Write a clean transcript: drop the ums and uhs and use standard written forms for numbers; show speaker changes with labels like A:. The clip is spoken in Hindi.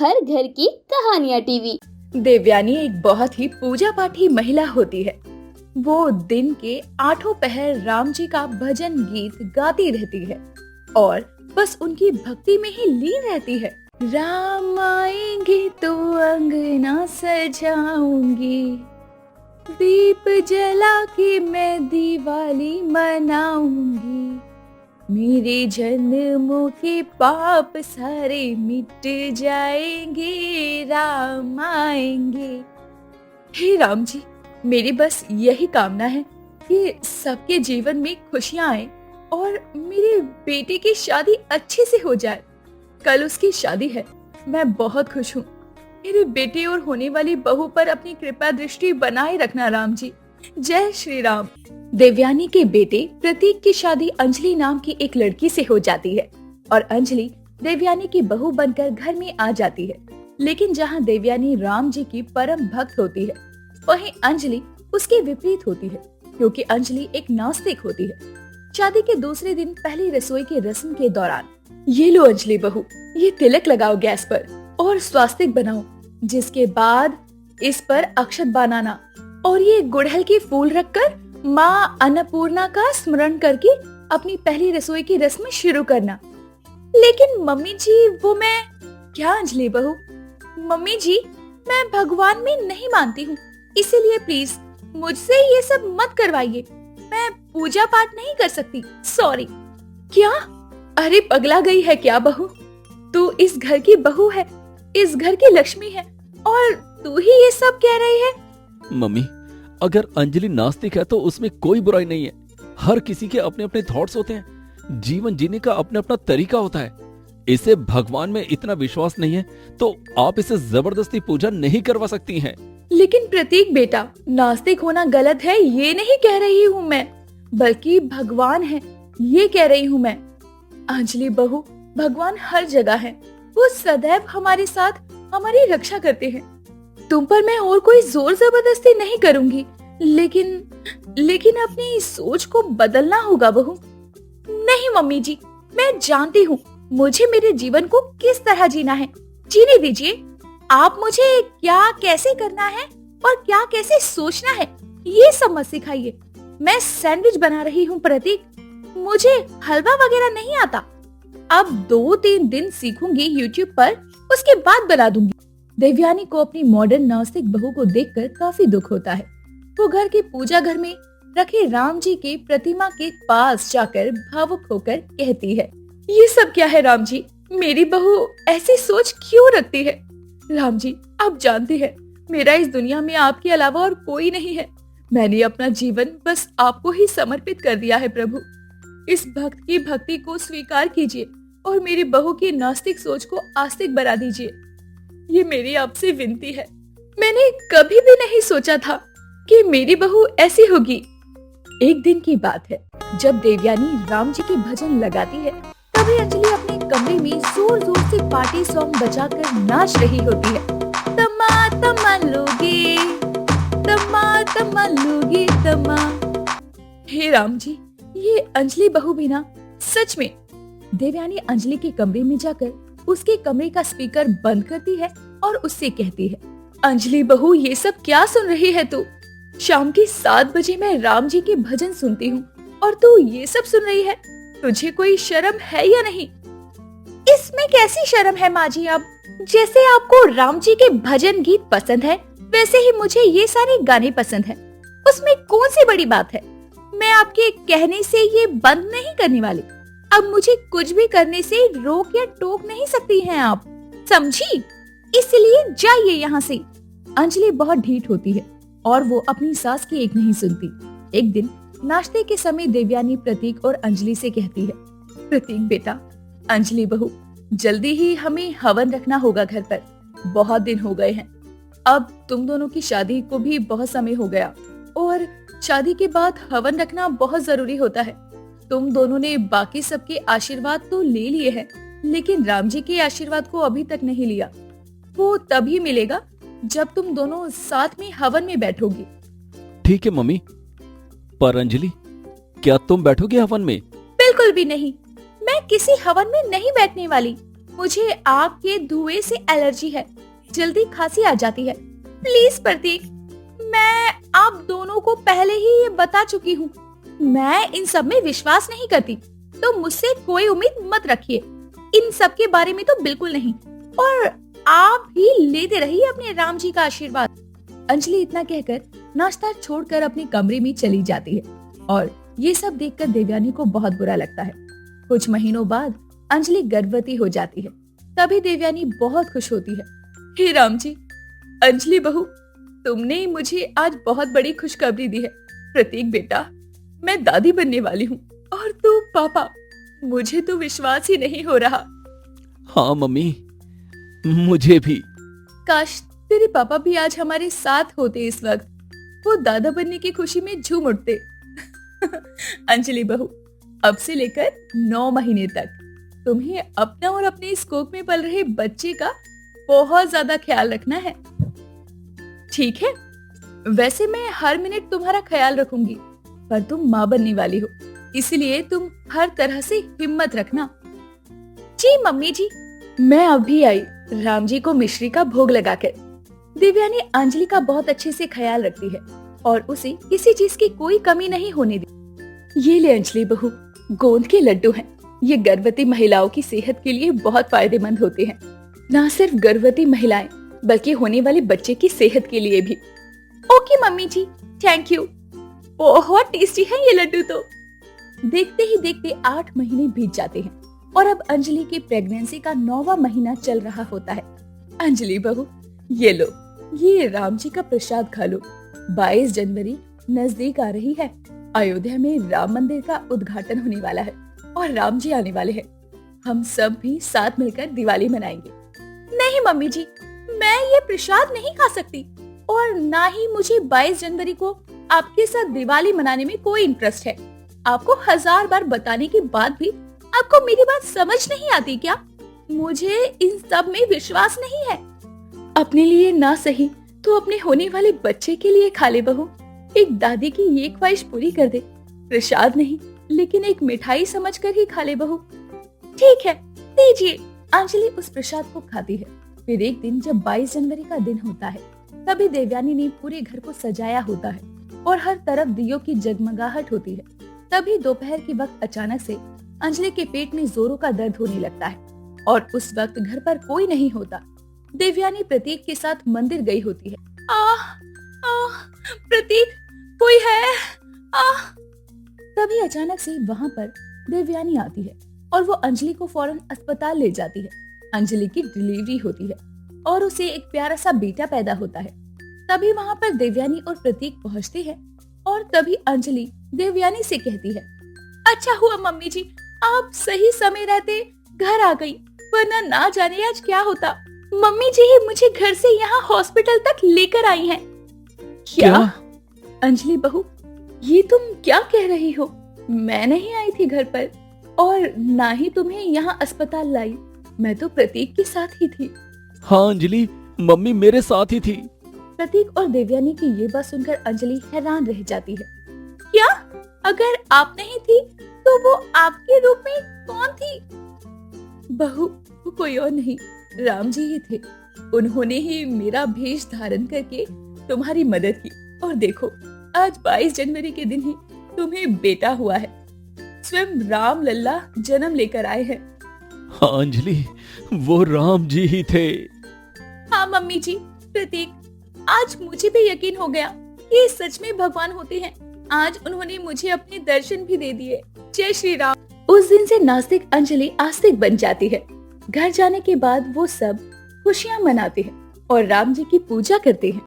A: हर घर की कहानियाँ टीवी।
B: देवयानी एक बहुत ही पूजा पाठी महिला होती है। वो दिन के आठों पहर राम जी का भजन गीत गाती रहती है और बस उनकी भक्ति में ही लीन रहती है। राम आएंगे तो अंगना सजाऊंगी, दीप जला के मैं दिवाली मनाऊंगी, मेरे जन्मों के पाप सारे मिट जाएंगे, राम आएंगे। हे राम जी, मेरी बस यही कामना है कि सबके जीवन में खुशियां आए और मेरे बेटे की शादी अच्छे से हो जाए। कल उसकी शादी है, मैं बहुत खुश हूँ। मेरे बेटे और होने वाली बहू पर अपनी कृपा दृष्टि बनाए रखना राम जी। जय श्री राम। देवयानी के बेटे प्रतीक की शादी अंजलि नाम की एक लड़की से हो जाती है और अंजलि देवयानी की बहू बनकर घर में आ जाती है। लेकिन जहाँ देवयानी राम जी की परम भक्त होती है, वहीं अंजलि उसके विपरीत होती है, क्योंकि अंजलि एक नास्तिक होती है। शादी के दूसरे दिन पहली रसोई की रस्म के दौरान, ये लो अंजलि बहू, ये तिलक लगाओ गैस पर और स्वास्तिक बनाओ, जिसके बाद इस पर अक्षत बनाना और ये गुड़हल के फूल रखकर माँ अन्नपूर्णा का स्मरण करके अपनी पहली रसोई की रस्म शुरू करना। लेकिन मम्मी जी, वो मैं क्या अंजलि बहू? मम्मी जी, मैं भगवान में नहीं मानती हूँ, इसीलिए प्लीज मुझसे ये सब मत करवाइए। मैं पूजा पाठ नहीं कर सकती, सॉरी। क्या? अरे पगला गई है क्या बहू? तू इस घर की बहू है, इस घर की लक्ष्मी है और तू ही ये सब कह रही है?
C: मम्मी, अगर अंजलि नास्तिक है तो उसमें कोई बुराई नहीं है। हर किसी के अपने अपने थॉट्स होते हैं, जीवन जीने का अपना अपना तरीका होता है। इसे भगवान में इतना विश्वास नहीं है तो आप इसे जबरदस्ती पूजा नहीं करवा सकती हैं।
B: लेकिन प्रतीक बेटा, नास्तिक होना गलत है ये नहीं कह रही हूँ मैं, बल्कि भगवान है ये कह रही हूँ मैं। अंजलि बहू, भगवान हर जगह है, वो सदैव हमारे साथ हमारी रक्षा करते हैं। तुम पर मैं और कोई जोर जबरदस्ती नहीं करूंगी, लेकिन अपनी सोच को बदलना होगा बहू। नहीं मम्मी जी, मैं जानती हूँ मुझे मेरे जीवन को किस तरह जीना है, जीने दीजिए। आप मुझे क्या कैसे करना है और क्या कैसे सोचना है ये सब मत सिखाइए। मैं सैंडविच बना रही हूँ प्रतीक, मुझे हलवा वगैरह नहीं आता। अब 2-3 दिन सीखूंगी यूट्यूब पर, उसके बाद बना दूंगी। देवयानी को अपनी मॉडर्न नास्तिक बहू को देखकर काफी दुख होता है। वो घर के पूजा घर में रखे राम जी के प्रतिमा के पास जाकर भावुक होकर कहती है, ये सब क्या है राम जी? मेरी बहू ऐसी सोच क्यों रखती है? राम जी, आप जानते हैं मेरा इस दुनिया में आपके अलावा और कोई नहीं है। मैंने अपना जीवन बस आपको ही समर्पित कर दिया है प्रभु। इस भक्त की भक्ति को स्वीकार कीजिए और मेरी बहू की नास्तिक सोच को आस्तिक बना दीजिए। ये मेरी आपसे विनती है। मैंने कभी भी नहीं सोचा था कि मेरी बहू ऐसी होगी। एक दिन की बात है, जब देवयानी राम जी के भजन लगाती है, तभी अंजलि अपने कमरे में जोर जोर से पार्टी सॉन्ग बजाकर नाच रही होती है। तमा तमा लोगे, तमा तमा लोगे तमा। हे राम जी, ये अंजलि बहू भी ना, सच में। देवयानी अंजलि के कमरे में जाकर उसके कमरे का स्पीकर बंद करती है और उससे कहती है, अंजलि बहू, ये सब क्या सुन रही है तू? शाम के 7 बजे मैं राम जी के भजन सुनती हूँ और तू ये सब सुन रही है? तुझे कोई शर्म है या नहीं? इसमें कैसी शर्म है माँ जी? अब जैसे आपको राम जी के भजन गीत पसंद है, वैसे ही मुझे ये सारे गाने पसंद है। उसमें कौन सी बड़ी बात है? मैं आपके कहने से ये बंद नहीं करने वाली। अब मुझे कुछ भी करने से रोक या टोक नहीं सकती हैं आप, समझी? इसलिए जाइए यहाँ से। अंजलि बहुत ढीठ होती है और वो अपनी सास की एक नहीं सुनती। एक दिन नाश्ते के समय देवयानी प्रतीक और अंजलि से कहती है, प्रतीक बेटा, अंजलि बहू, जल्दी ही हमें हवन रखना होगा घर पर। बहुत दिन हो गए हैं, अब तुम दोनों की शादी को भी बहुत समय हो गया और शादी के बाद हवन रखना बहुत जरूरी होता है। तुम दोनों ने बाकी सबके आशीर्वाद तो ले लिए हैं, लेकिन राम जी के आशीर्वाद को अभी तक नहीं लिया। वो तभी मिलेगा जब तुम दोनों साथ में हवन में बैठोगी।
C: ठीक है मम्मी, पर अंजलि, क्या तुम बैठोगे हवन में?
B: बिल्कुल भी नहीं, मैं किसी हवन में नहीं बैठने वाली। मुझे आग के धुएं से एलर्जी है, जल्दी खांसी आ जाती है। प्लीज प्रतीक, मैं आप दोनों को पहले ही ये बता चुकी हूँ, मैं इन सब में विश्वास नहीं करती, तो मुझसे कोई उम्मीद मत रखिए। इन सब के बारे में तो बिल्कुल नहीं, और आप ही लेते रहिए अपने राम जी का आशीर्वाद। अंजलि इतना कहकर नाश्ता छोड़कर अपने कमरे में चली जाती है और ये सब देखकर देवयानी को बहुत बुरा लगता है। कुछ महीनों बाद अंजलि गर्भवती हो जाती है। तभी देवयानी बहुत खुश होती है। हे राम जी, अंजलि बहू, तुमने मुझे आज बहुत बड़ी खुशखबरी दी है। प्रतीक बेटा, मैं दादी बनने वाली हूँ और तू पापा। मुझे तो विश्वास ही नहीं हो रहा।
C: हाँ मम्मी, मुझे भी।
B: काश तेरे पापा भी आज हमारे साथ होते। इस वक्त वो दादा बनने की खुशी में झूम उठते। अंजलि बहू, अब से लेकर 9 महीने तक तुम्हें अपना और अपने इस कोख में पल रहे बच्चे का बहुत ज्यादा ख्याल रखना है, ठीक है? वैसे मैं हर मिनट तुम्हारा ख्याल रखूंगी, पर तुम माँ बनने वाली हो, इसलिए तुम हर तरह से हिम्मत रखना। जी मम्मी जी। मैं अभी आई राम जी को मिश्री का भोग लगाकर। देवयानी अंजलि का बहुत अच्छे से ख्याल रखती है और उसे किसी चीज की कोई कमी नहीं होने दी। ये ले अंजलि बहू, गोंद के लड्डू हैं। ये गर्भवती महिलाओं की सेहत के लिए बहुत फायदेमंद होते हैं। न सिर्फ गर्भवती महिलाएं, बल्कि होने वाले बच्चे की सेहत के लिए भी। Okay mummy ji, thank you. बहुत टेस्टी है ये लड्डू तो। देखते ही देखते 8 महीने बीत जाते हैं और अब अंजलि की प्रेगनेंसी का 9वां महीना चल रहा होता है। अंजलि बहू, ये लो, ये राम जी का प्रसाद खा लो। 22 जनवरी नजदीक आ रही है। अयोध्या में राम मंदिर का उद्घाटन होने वाला है और राम जी आने वाले हैं। हम सब भी साथ मिलकर दिवाली मनाएंगे। नहीं मम्मी जी, मैं ये प्रसाद नहीं खा सकती और ना ही मुझे 22 जनवरी को आपके साथ दिवाली मनाने में कोई इंटरेस्ट है। आपको 1000 बार बताने के बाद भी आपको मेरी बात समझ नहीं आती क्या? मुझे इन सब में विश्वास नहीं है। अपने लिए ना सही तो अपने होने वाले बच्चे के लिए खा ले बहू। एक दादी की ये ख्वाहिश पूरी कर दे। प्रसाद नहीं, लेकिन एक मिठाई समझकर ही खा ले बहू। ठीक है, दीजिए। अंजलि उस प्रसाद को खाती है। फिर एक दिन जब 22 जनवरी का दिन होता है, तभी देवयानी ने पूरे घर को सजाया होता है और हर तरफ दियों की जगमगाहट होती है। तभी दोपहर के वक्त अचानक से अंजलि के पेट में जोरों का दर्द होने लगता है और उस वक्त घर पर कोई नहीं होता। देवयानी प्रतीक के साथ मंदिर गई होती है। प्रतीक, कोई है? तभी अचानक से वहाँ पर देवयानी आती है और वो अंजलि को फौरन अस्पताल ले जाती है। अंजलि की डिलीवरी होती है और उसे एक प्यारा सा बेटा पैदा होता है। तभी वहाँ पर देवयानी और प्रतीक पहुँचते हैं और तभी अंजलि देवयानी से कहती है, अच्छा हुआ मम्मी जी, आप सही समय रहते घर आ गई, वरना ना जाने आज क्या होता। मम्मी जी ही मुझे घर से यहाँ हॉस्पिटल तक लेकर आई हैं। क्या? अंजलि बहू, ये तुम क्या कह रही हो? मैं नहीं आई थी घर पर और ना ही तुम्हें यहाँ अस्पताल लाई। मैं तो प्रतीक के साथ ही थी।
C: हाँ अंजलि, मम्मी मेरे साथ ही थी।
B: प्रतीक और देवयानी की ये बात सुनकर अंजलि हैरान रह जाती है। क्या? अगर आप नहीं थी तो वो आपके रूप में कौन थी? बहू, वो कोई और नहीं, राम जी ही थे। उन्होंने ही मेरा भेष धारण करके तुम्हारी मदद की और देखो, आज 22 जनवरी के दिन ही तुम्हें बेटा हुआ है। स्वयं राम लल्ला जन्म लेकर आए हैं।
C: हाँ अंजलि, वो राम जी ही थे।
B: हाँ मम्मी जी, प्रतीक, आज मुझे भी यकीन हो गया कि सच में भगवान होते हैं। आज उन्होंने मुझे अपने दर्शन भी दे दिए। जय श्री राम। उस दिन से नास्तिक अंजलि आस्तिक बन जाती है। घर जाने के बाद वो सब खुशियाँ मनाते हैं और राम जी की पूजा करते हैं।